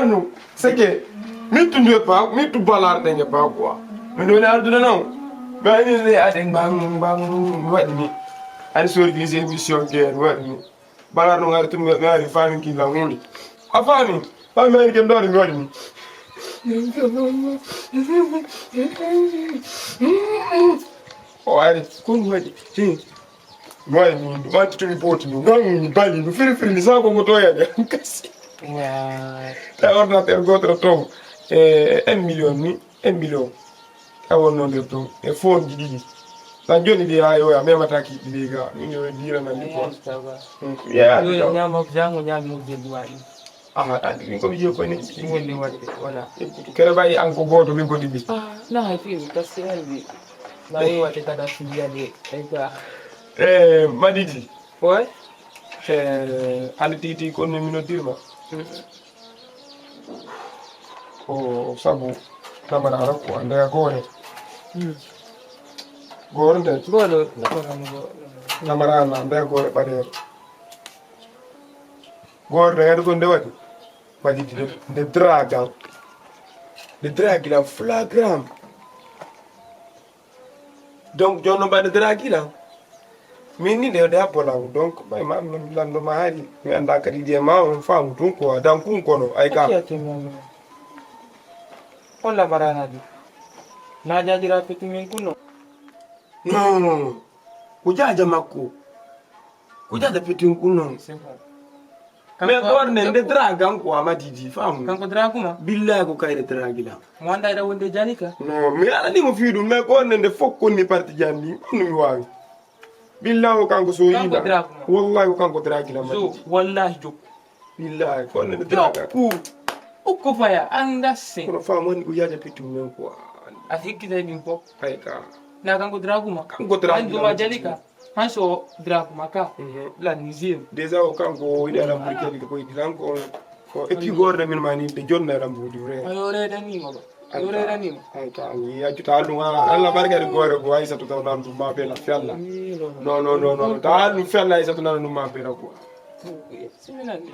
Fanu, c'est que, mi tu ne pas, mi tu balar de pas quoi. Mais nous n'avons pas non. Mais il est à des bang bang, ouais, ni. Elle se organise une mission guerre, ouais, ni. Balar non a tout le monde, famille qui l'a roulé. A famille, pas même qui me donne une ordre. Oh, allez, qu'on va dire. Moi, ni, moi, tu te reportes, nous, non, bali, nous, fili, ça, comme toi, il y a des cassis. Ordinateur goto to 1 million ni 1 million awonno to e phone ji ɗiɗi tan joni ɗi ha yoya memataki ɗiɗi ga min yo dirana ndi ko ya yo nyama jango nyama jeli wadi andi min komi jeeyi koye neɗɗi wonni wadde wala kere mbayi an ko goto min ko ɗiɗi na hayfi kasi andi na yi wadde kada sujiyade ega madidi ouais hande titi konno mino dirma ko sabu namara rakko anda gore gore nde golo namara na anda gore ɓaɗere gore nde heɗo gonde waɗi madidi nde draguilan flagrant donc jonno mbaɗe draguilan min ni nde habbolan donc ɓay ma lando ma haali mi anda kadi ɗi e ma on faamu tun ko dan kun kono ay ka holla baranadi na jajira peti min kuno non ko jaja makko ko jaja petin kun non mais gorne nde dragan ko amadidi faamu kanko draguma billahi ko kayre dragila mo anda ida wonde janika non mi alani mo fiiɗum mais gorne nde fokkonni parti janni ɗum mi wawi billahi kanko so yiɗa wallahi ko kanko dragila madidi wallahi jok billahi gorne nde draga ukko faya andasse kono faamu woni ko jaja petin men ko a hikkita ɗin fof ay ka na kanko draguma kanko dragila anduma jalika hanso draguma ka la niger déjà o kanko yiɗi aɗa ɓuri kadi ko yiɗi kanko ko et puis gorde min mani ɓe jonna aɗa mbudi vrai ayo redanima ba yo redanima ay ka mi yaccuta ɗum allah barkade gore ko aysatu taw nan ɗum ma bela fella non ta ɗum fella aysatu nana ɗum ma bela ko siminani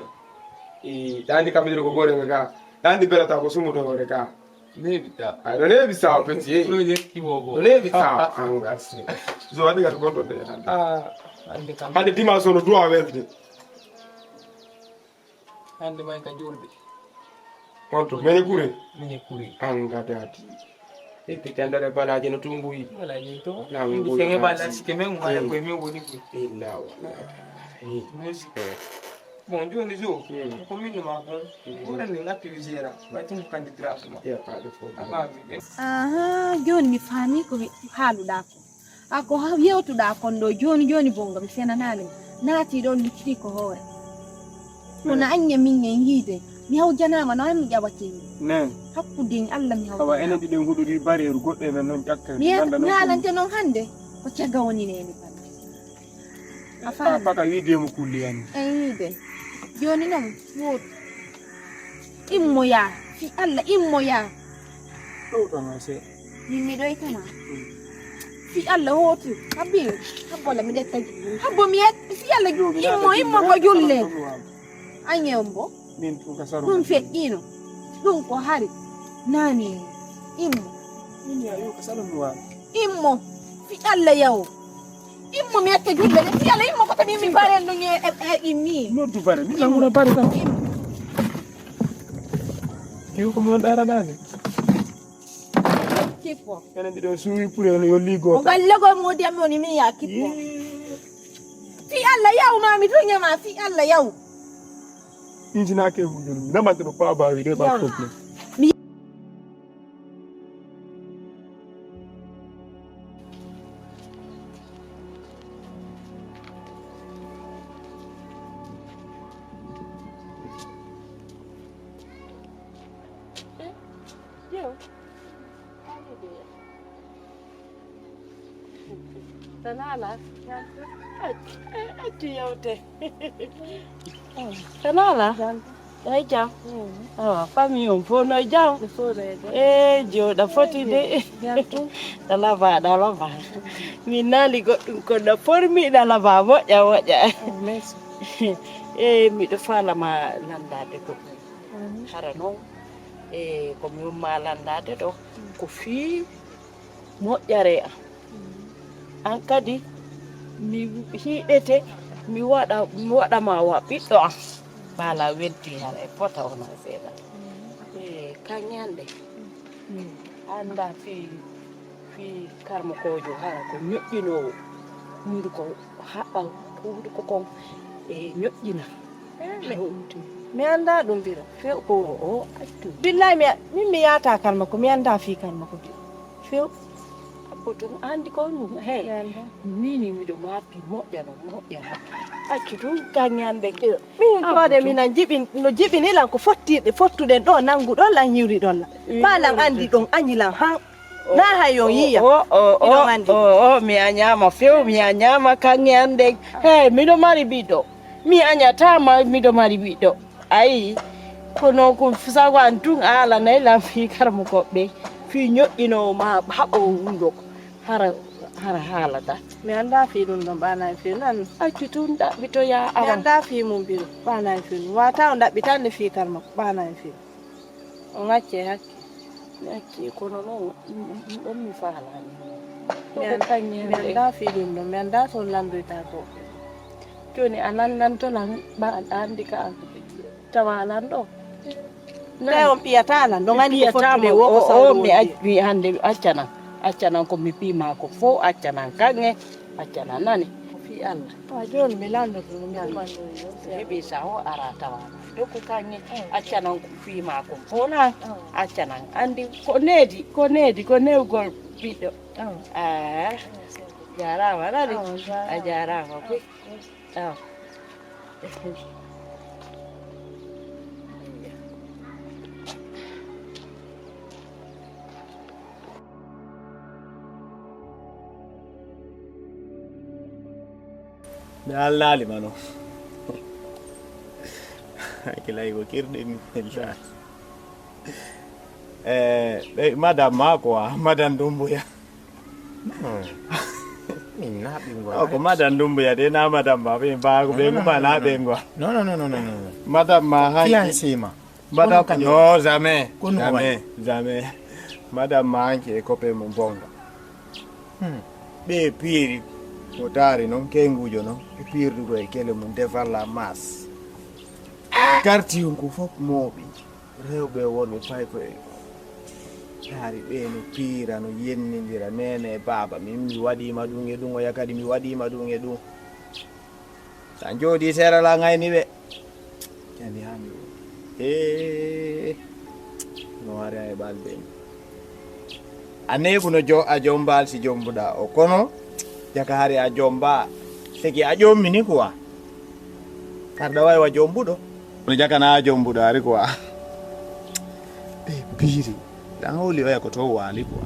ɗandi kamɓeɗe ko gore nga ka ɗandi belata ko sumutoore ka nebita ɗo neeɓi sawa peti projet kiwogo ɗo neeɓi sawa angassi so waɗi gata gonɗo de ande kam hande dimension no droit welde hande may ka jolɓe honto mene ɓuure mine kuri angadati e pitandare balaje no tumbuyi wala ni to Naam, ndi mbuyi. senge bala sike men wala ko men woni ko illa wallahi musique bon joni jo ko min ma ko ora ni ngati wisera watin kandi drasuma ya paɗo fo aha joni mi faami ko haaluɗa ko ako yewtuɗa kon ɗo joni bonga mi senanale naati ɗon licciti ko hoore kono anya min en yiide mi hawjanama no mi ƴawatimi nen hakkude Allah mi awa enen ɗiɗen huɗori bareeru goɗɗo men noon ƴakka mi haalante noon hande ko cagga woni neni pan a faami paka wiidemo kulliyani en yiide joni noon woodi immoya fi Allah immoya ɗowtama se min mi ɗoytama fi Allah hooti habbi habbola mi ɗettaji habbo mi fi Allah immo ko julle anyen bo min tun ka saru ɗum feƴƴino ɗum ko hari nani immo min ya yo ka saru mi wa immo fi Allah yawo immo mi etta julle de fi Allah immo ko tabi mi baren no inni noddu bare mi lamuna bare tan yo ko mon dara dani kippo enen ɗiɗon suwi pour en yo ligo o galle go modi am woni min ya kippo fi Allah yawo mami to nyama fi Allah yawo injina ke hudul namante no pa ba wi de ba problem Tanala. Ati yote. Tanala. Dai chào. Family on phone nói chào. Jo da foti de. Da lava da lava. Minali ko da formi da lava moja moja. Mi do fala ma landa de ko. hara noon komi ummalandade ɗo ko fii moƴƴere an kadi mi hiɗete mi waɗama wa ɓiɗɗo am bala weddi hara e pota ona seeɗa kañande anda fi karmakojo hara ko ñoƴƴinowo hunduko haɓɓa hunduko kon ñoƴƴina mi anda ɗum bira few ko o attu billahi min mi yata kalma ko mi anda fi kalma ko few abbotum andi ko ɗum hey mini miɗo mapi moƴƴana accu tum kañande min tode minan no jiɓinilan ko fottuɗen ɗo nangu ɗon lan yiwri ɗon la balan andi ɗon añilan han na hayo yiya o mi añama few mi añama kañande hey miɗo mari ɓiɗɗo mi añatama miɗo mari ɓiɗɗo ayi kono ko sago an tun alanayi lan fi karmo goɓɓe fi ñoƴƴinowo ma haɓo wundo hara haalata mi anda fi ɗum ɗon ɓanayi fi nan accu tun ɗaɓɓito ya mi anda fi mum biro ɓanayi fi wata o ɗaɓɓitanne fi karma ko ɓanayi fi o ŋacce hakke mi acci kono noon ɗon mi faalani mi anda fi ɗum ɗon mi anda toon landoyta ko joni a landanto lan andi ka tawa lan ɗo nayi on ɓiyata lan ɗon andi fottude wo mi hande accanan ko mi pima ko fo accanan kanŋe accanan nani ko fi Allah a joni mi landoto heɓi saho ara tawa ɗo ko kanŋe accanan ko pima ko fo na accanan andi ko needi ko newgol ɓiɗɗo jarama nani a jarama koy mi alnali mano kilay ko kirɗe mi ɓe madame ma quoi madame Doumbouya min na ɓingo ko madame Doumbouya de na madame ma ɓe mbago ɓe guma na ɓe ngwa non madame ma ha fiancé ma madame non jamais Kono jamais madame ma hanke copain mo bonga ɓe piiri mo taari noon kengujo noon e piirduɗo e kele mum defar la masse quartier ko fof mooɓi rewɓe wonɓe pay koye taari ɓe no piira no yennidira nene e baaba min mi waɗima ɗum e ɗum o yakadi mi waɗima ɗum e ɗum sa jooɗi serala ngayni ɓe yani hami no wari e ɓalɓe anebu no a jombal si jombuɗa o kono jaka hari a jomba seki a jommini quoi karɗa wawi wa jombuɗo no jakana a jombuɗo ari quoi ɓe biiri ɗan hawli oya ko to waali quoi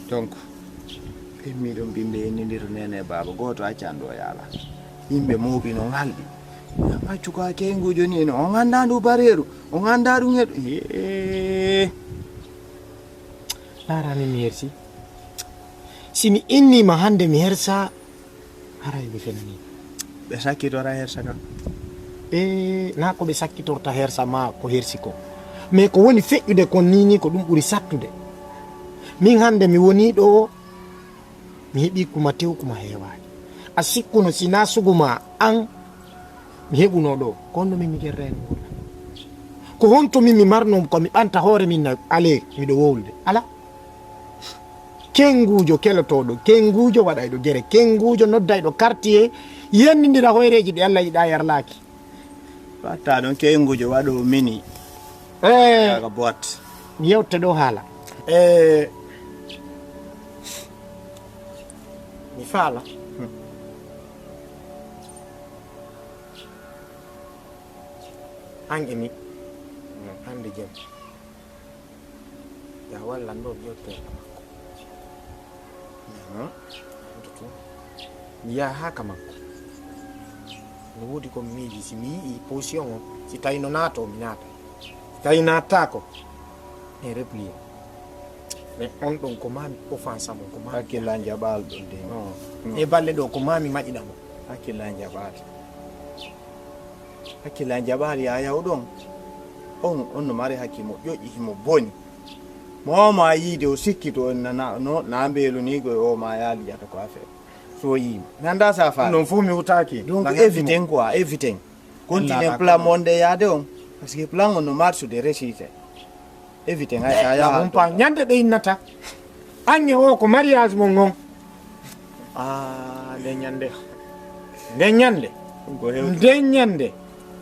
donc ɓemmiɗon ɓimɓe yennidiro nene e baba goto accanɗo o yaala yimɓe muuɓi no ngalɗi accu ko a kengujo ni ene o ganda ndu bareeru o ganda ɗum heɗo larani mi hersi simi innima hande mi hersa haray mi fenani ɓe sakkitora hersa kam na ko ɓe sakkitorta hersa ma ko hersi ko mais ko woni feƴƴude kon nini ko ɗum ɓuri sattude min hande mi woni ɗo mi heɓi kuma tew kuma heewani a sikkuno sina suguma an mi heɓuno ɗo kono min mi gerrani gurna ko wonto min mi marno ko mi ɓanta hoore min na ale miɗo wowlude ala kengujo kelotoɗo kengujo waɗayɗo gere kengujo noddayɗo quartier yennidira hoyreji ɗi Allah yiɗa yarlaki watta ɗon kengujo waɗo mini ga boîte mi yewte ɗo haala mi faala hanke mi hande jam ya wallan ɗo mi yewte mi yaha ha ka makko no woodi ko mi miiji si mi yii position o si tawi no naato mi naata si tawi nattako mi replié mais on ɗon ko mami offense mo ko mami hakkilla jaɓal ɗon de e balle ɗo ko mami maƴiɗamo hakkilla jaɓal ya yaw ɗon on no mari hakki mo ƴoƴƴi himo boni mo ma yiide o sikkito na mbeelu ni go o ma yaali jata ko affaire so yima mi anda sa fa non fu mi hutaki donc éviter quoi éviter continue plan monde yaade on parce que plan on no marche de réussite éviter ngay sa ya on pa nyande de innata anye o ko mariage mo ngon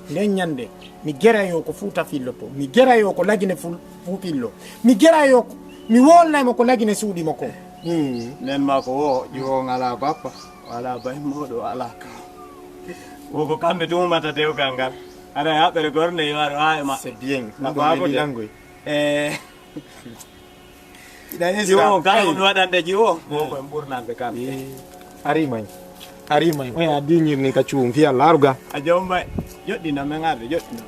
nde nyande mi gerayo ko fuuta fillo to mi gerayo ko lagine fu pillo mi gerayo mi wolnaymo ko lagine suuɗi makko nen ma ko wo ƴiwo ngala bappa wala bay moɗo ala ka woko kamɓe tumata dewgal ngal aɗa haɓɓere gorne yiwaɗo ha ma c'est bien langoy ƴiwo kala ɗum waɗande ƴiwo woko en ɓurnanɓe kamɓe arimay oya diñirni ka cuum fiya laruga a jombay joɗɗina men arde joɗɗina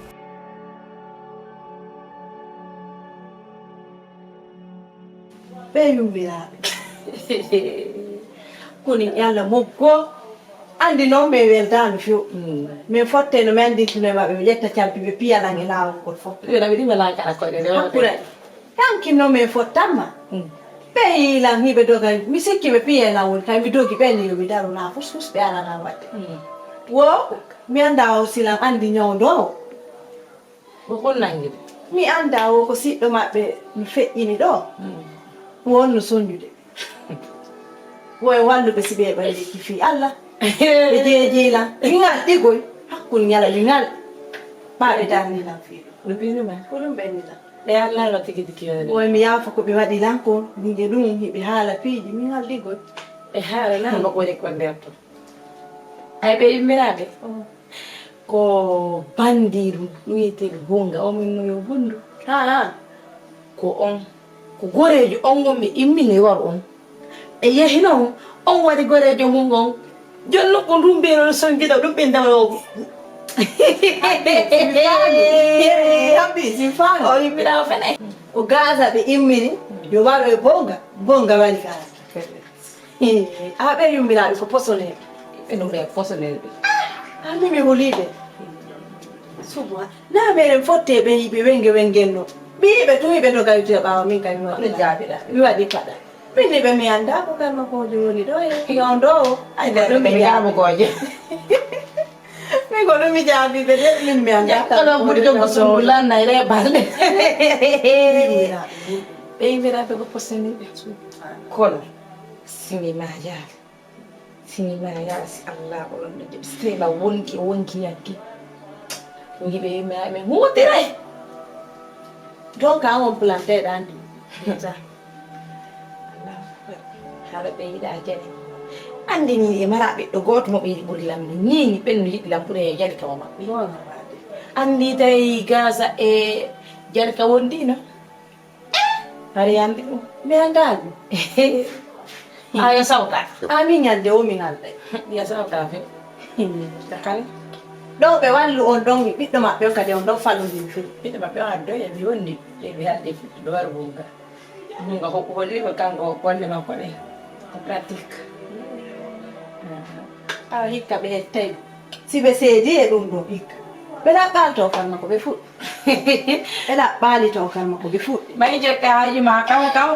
ɓe yummiraɓe koni Allah mokko andi noon ɓe weldano few min fotte no mi andintino e maɓɓe mi ƴetta campi ɓe piyanange lawol ngol fof hakkude hankinno min fottanma ɓe yiilan hiɓe doga mi sikki ɓe piye lawol kay mi dogi ɓenni yomi daruna fusfus ɓe alana wadde wo mi anda o silan andi ñawdo o ko nanguide mi anda o ko siɗɗo maɓɓe mi feƴƴini ɗo wonno sondude woy walluɓe si ɓe ɓayde kifi Allah ɓe jeejilan mingal ɗigoy hakkul ñala mingal ɓaɓe darnilan fiiɗo no binima ko ɗum ɓennilan e Allah tigi tigi woy mi yaafa ko ɓe waɗi lankon minde ɗum hiɓe haala piiji mingal ɗigoy e haala nan ko woni ko nder to ay ɓe immiraɓe ko bandiru wiyetego gonga o min no yo bundu ha ko on ko gorejo on gon ɓe immini waro on e yehi noon on waɗi gorejo mum gon jonno ko ɗum ɓeɗon songiɗo ɗum ɓe dawogo hambi si faami o yimmiɗa fene o gasa ɓe immini yo waɗo e bonga waɗi gasa ha ɓe yummiraɓe ko posoneɓe ɓe posoneɓe ami mi holiɓe suba na meɗen fotte ɓe yiɓe wengenno ɓiɓe tumi ɓe to gawite ɓawa min kam mi waɗi paɗa minni ɓe mi anda ko kalma koje woni ɗo e on ɗo ɗummijamogoje min ko ɗum mi jaabiɓe de min mi anda kala ɓuri jogo sowlannayre balɗe ɓe yimbiraɓe ko posaniɓe kono sinima yaala si Allah oɗon ɗo jaɓi sima wonki yakki ko yiɓe yimmiraɓe huutiray donc an on planteɗa andi haɗa ɓe yiɗa jane andi ni e mara ɓiɗɗo goto mo ɓe yiɗi ɓuuri lamde ñiñi ɓenno yiɗi lampude e jalika o maɓɓe andi tawi gasa e jalika wondino hari andi ɗum mi anda ɗum aya sawta amin ñalde o min alɗa ya sawta fe takane ɗon ɓe wallu on ɗon ɓiɗɗo maɓɓe on kadi on ɗon fallodin fe ɓiɗɗo maɓɓe on addoya mi wonni ɓe haɗde fuɗɗo ɗo waɗa gonga hokko holliɓe kanko golle makko ɗe ko pratique awa hikka ɓe hettayi si ɓe seedi e ɗum ɗo hikka ɓe ɗaɓɓali taw kalma ko ɓe fuɗɗi ɓe ɗaɓɓali taw kalma ko ɓe fuɗɗi may jekka hajima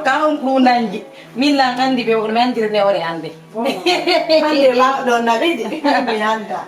kam kunanji min lan andi ɓe mi andirne ore ande hande mawɗo naɓiɗi mi anda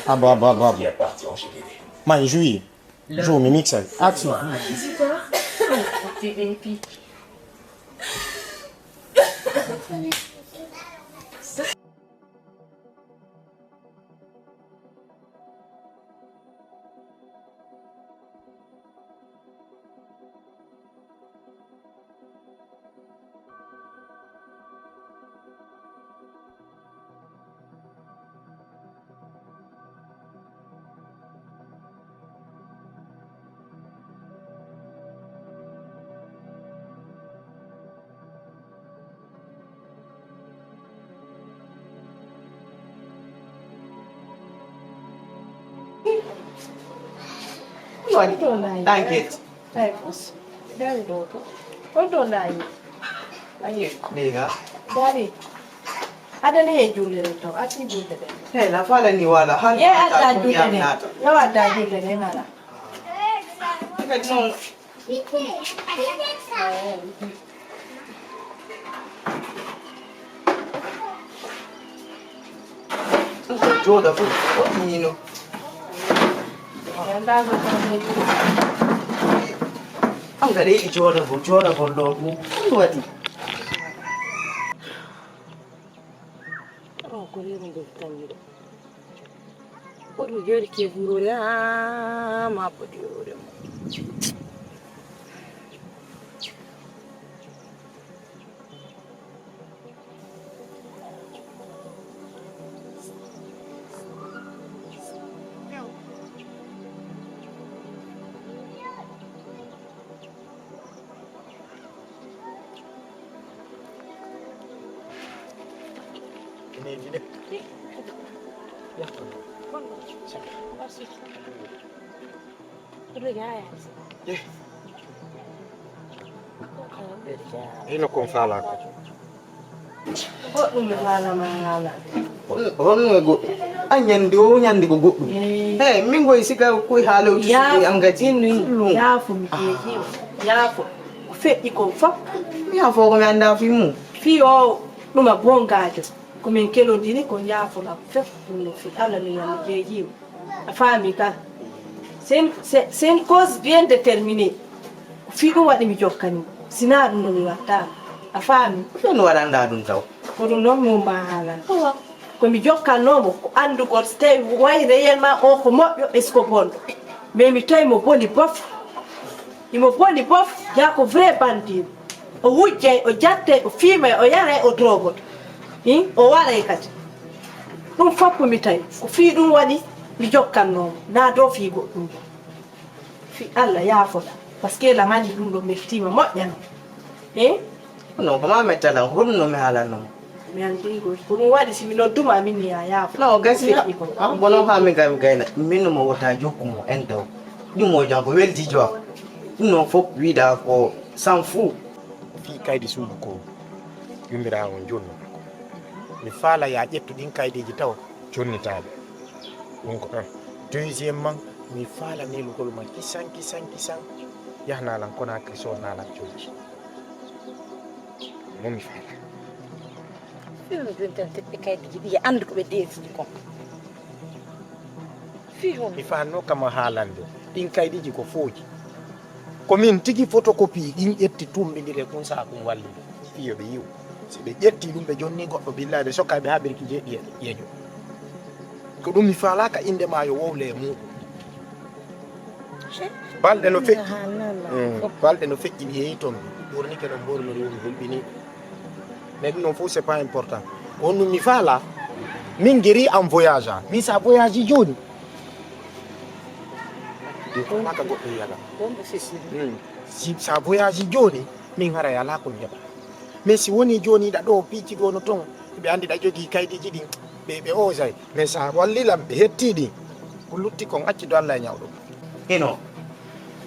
Aba. Man, jouer. Joue, mais mixe. Action. Thank you. Dari doto. Odo nai. Ayo, nega. Dari. Ada ne julere to, ati julere. Hey, la fala ni wala. Han. Ye ada julere. Ya ada julere ngala. No. Joda fu. Ni no. Anda go to. Ang gari joda bondo. Wati. Oh, ko yero ndo tanyiro. Odo jori ke vurore ma podi ore. Ino con fala. Kok ngala mangala. Hon go. Anyandi go go. Hey, mingo isika ku halo am gaji. Ya fu mi keji. Ya fu. Fe iko fa. Mi afo ko anda fi mu. Fi o numa bongajo. Come in kelo dini con ya fu la fe no fi ala mi ya keji. Afami ka. C'est une cause bien déterminée. Fi ko wadi mi jokkani. Sina dum no mi watta. Afami. No waranda dum taw. Ko dum non mo mahala. Ko mi jokkanomo ko andu ko stay way réellement on ko mobbe esko bondo. Mais mi tay mo boni bof. Imo boni bof ya ko vrai bandit. O wujje o jatte o fime o yare o drogot. O wala kati. Dum foppo mi tay ko fi dum wadi mi jokkanomo na do fi goddum. Fi Allah ya fola parce que la mani dum do meftima modyan. No ko ma metala hunno mi hala no. Mi andi go ko wadi si mi no duma min ya No gasi bono ha mi gam gayna min mo wota jokkumo endo dum jango weldi jo no fop wida ko sans fou Fi kaydi suudu ko yumbira on jonno. Mi fala ya ƴettu ɗin kaydeji taw jonnitaaɓe. Ɗum ko ɗon. Deuxièmement, mi fala nelugol ma kisan yahnalan Conakry so nalan jooji. Mo mi fala. Fiiru dunte kaydi jibi andu ko be defi ko. Fiiru Mi fanno kama haalande ɗin kaydiji ko fooji. Komin tigi photocopie ɗin ƴetti tumbidire kun sa kun walli fiyoɓe yiw. Si ɓe ƴetti ɗum ɓe jonni goɗɗo billade sokkaɓe ha ɓerki jeeɗi yeño. Ko ɗum mi falaka inde ma yo wowle e muɗum. Balɗe no feƴƴi. Balɗe no feƴƴi mi yeeyi toon ɓurni ke ɗon ɓorno ɗum hulɓini. Mais ɗum non fof c'est pas important. On ɗum mi fala min guéri en voyage. Min sa voyage joni. Maka goɗɗo yiyaga. Si sa voyage joni min hara ala ko mi heɓa. Mais si woni joni ɗa ɗo piici gono ton ɓe andi ɗa jogii kaydiji ɗin ɓe osay mais sa wallilam ɓe hetti ɗin ko lutti kon acci do Allah e ñawɗo. Ino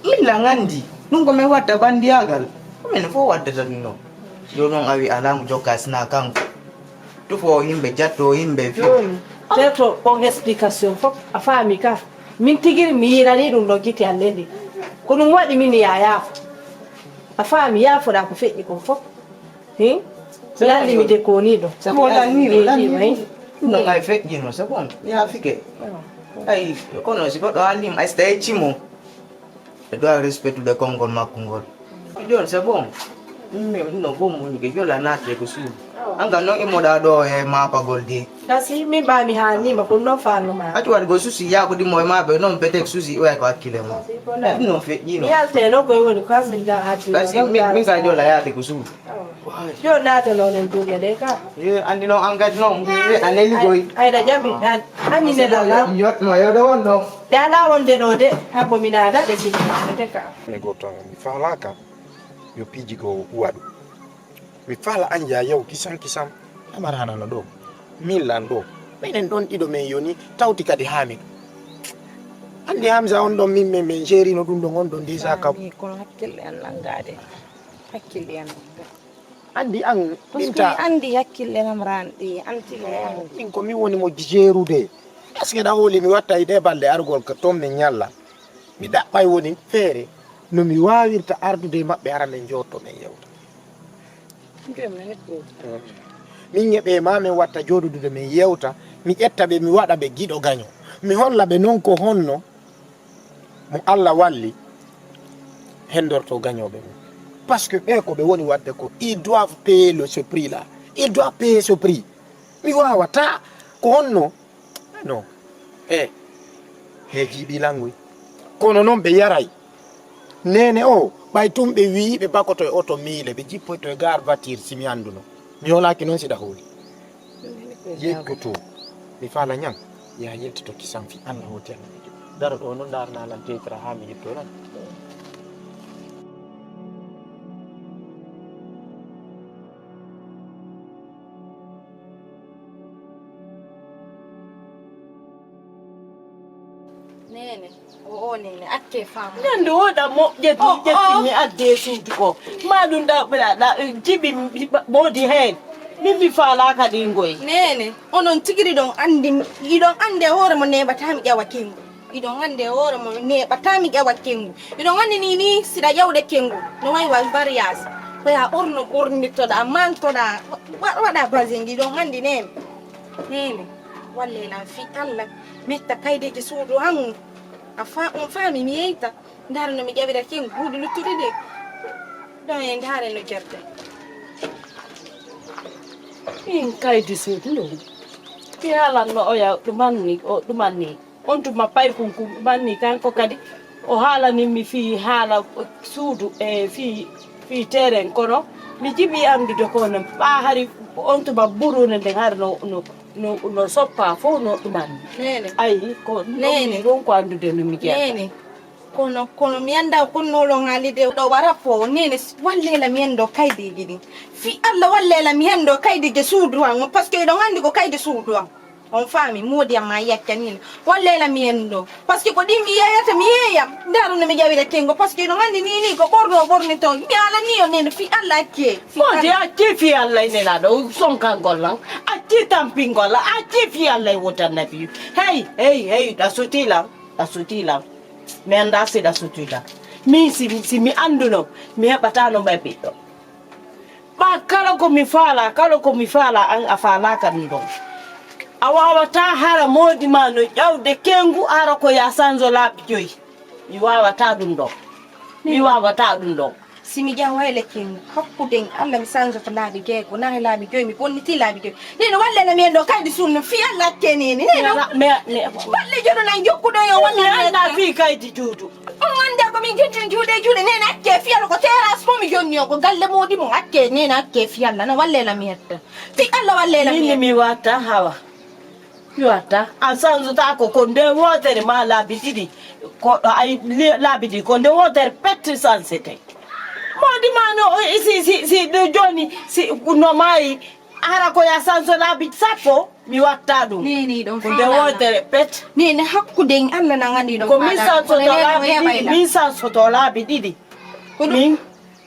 illa ngandi Nung ko may wata bandiagal. Men fo wata no. Yo non awi alam jokas na kanko. Tu fo himbe jatto himbe fi. Teto on explication fop a fami ka. Min tigiri mi yirani dum do giti allende. Ko dum wadi min ya. A fami ya fo da ko feƴƴi ko fop. Landi mi de ko ni do. Mo landi. No ngai feƴƴi no sa bon. Ya fike. Ai kono si ko do alim ai stay chimo. Do respect de kongol makungol. Jon sa bon. No bom mo ke jola na te ko su. Anga no e moda do e ma pa goldi. Kasi mi ba mi hani ma ko no fa no ma. Atu wa go susi ya ko di mo ma be no pete susi o ya ko akile mo. No feƴƴi no. Ya te no ko woni ko mi da hatu. Kasi mi ka jola ya te ko su. Yo na te no nen dunya de ka. Ye andi no angat no aneli goy. Ai da jambi dan. Ani ne da la. Yot no ya do no. Da la wonde no de ha bo mi na da de ci de ka. Ne gota mi fala ka yo piji go wadu mi fala anja yow kisam amarana no do milan do menen don dido men yoni tawti kadi hami andi hamza on do min men jeri no dum do on do disa ka ko hakkille en langade hakkille en andi an binta andi hakkille en amrandi anti min ko mi woni mo jerude aske da holi mi watta ide balde argol ko tom men nyalla mi da bay woni fere no mi wawirta ardude mabbe arande njotto men yewta min yebe ma men watta jodude men yewta mi etta be mi wada be gido gaño mi holla be non ko honno mo Allah walli hendorto gañobe parce que be ko be woni wadde ko ils doivent payer ce prix là ils doivent payer ce prix mi wawata ko honno non he jibi langui kono non be yaray nene o bay tumbe wi be bakoto e auto mile be jippoto e gar voiture simi anduno mi holaki non si da holi yekkoto mi fala nyang ya yelti to kisam fi Allah hotel daro do non darna lan tetra ha mi jitto nan nene o nene akke fam Nande woda mo jeti mi adde suudu ko madum da bra da jibi bodi hen mi fala ka dingoy nene onon tigiri don andi idon ande hore mo nebata mi jawa kengu idon ande hore mo nebata mi jawa kengu idon andi ni sida yawde kengu no way was barriers ko ya orno ornito da manto da wada bazingi don andi nene walle na fi Allah metta kayde ke suudu hangu on fami mi yeyta ndar no mi jabira kengu hudu luttude de don en dare no jerde in kaydi suudu no ti hala no oya dumanni on tuma pay kunku banni kanko kadi o hala ni mi fi hala suudu e fi terrain kono mi jibi andude ko no ba hari on tuma burune de har no soppa fo no dumanni nene ay ko nene ron ko andude no mi jeya nene kono mi anda kono lo ngalide do wara fo nene walle la mi endo kaydi gidi fi Allah walle la mi endo kaydi je suudu an parce que do ngandi ko kaydi suudu an on fami modi am yakka nini walle la mi endo parce que ko dimbi yeyata mi yeyam daru no mi jawira kengo parce que do ngandi ni ko borni to mi ala ni o nene fi Allah ke modi atti fi Allah ne la do sonka gollan atti tampingola atti fi Allah wota nabi hey da sutila mi anda se da sutila mi si mi anduno mi hebata no mbepito ba kala ko mi fala an afala kan do awawata hara modi mano yawde kengu ara ko ya sanzo labi joyi mi wawata dum do simi jawale kengu hakkuden Allah mi sanzo to labi jego na labi joyi mi bonniti labi joyi nene walle la mi endo kaydi sunno fi Allah kenene nene walle jodo na jokkudo yo walle na fi kaydi juudu ande ko min jintin juude nene akke fi Allah ko teras mo mi jonni ko galle modi mo akke nene akke fi Allah na walle la mi hetta fi Allah walle la mi wata hawa Yuata asanzo ta ko konde wotere ma labidi ko ay labidi konde wotere petti sansete modi mano si do joni si no mai ara ko ya sanzo labidi sapo mi watta dum nini don konde wotere pet nini hakkude Allah na ngandi don ko mi sanzo to labidi Ming,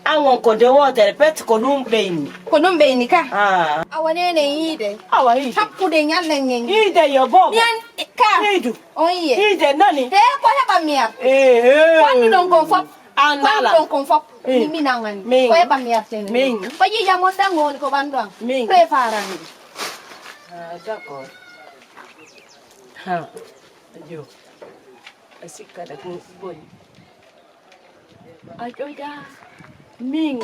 angon ko de water pet ko dum beini. Ko ɗum ɓeyni ka Ah, awanene yiide awa hi. hakkude ñallen ngen Ide yo bo. miyan ka Idu. on yiye Ide nani? te ko heɓa miyar Eh. fanni ɗon kon fop fanni Andala. ɗon kon fop Eh. mi minangani Min. ko heɓa miyartene Min. ko yiyamo dangoni ko ɓandu an Min. préfarandi Ah, d'accord. Ha. Yo. Asika da kun boy. Ajoda. Ming.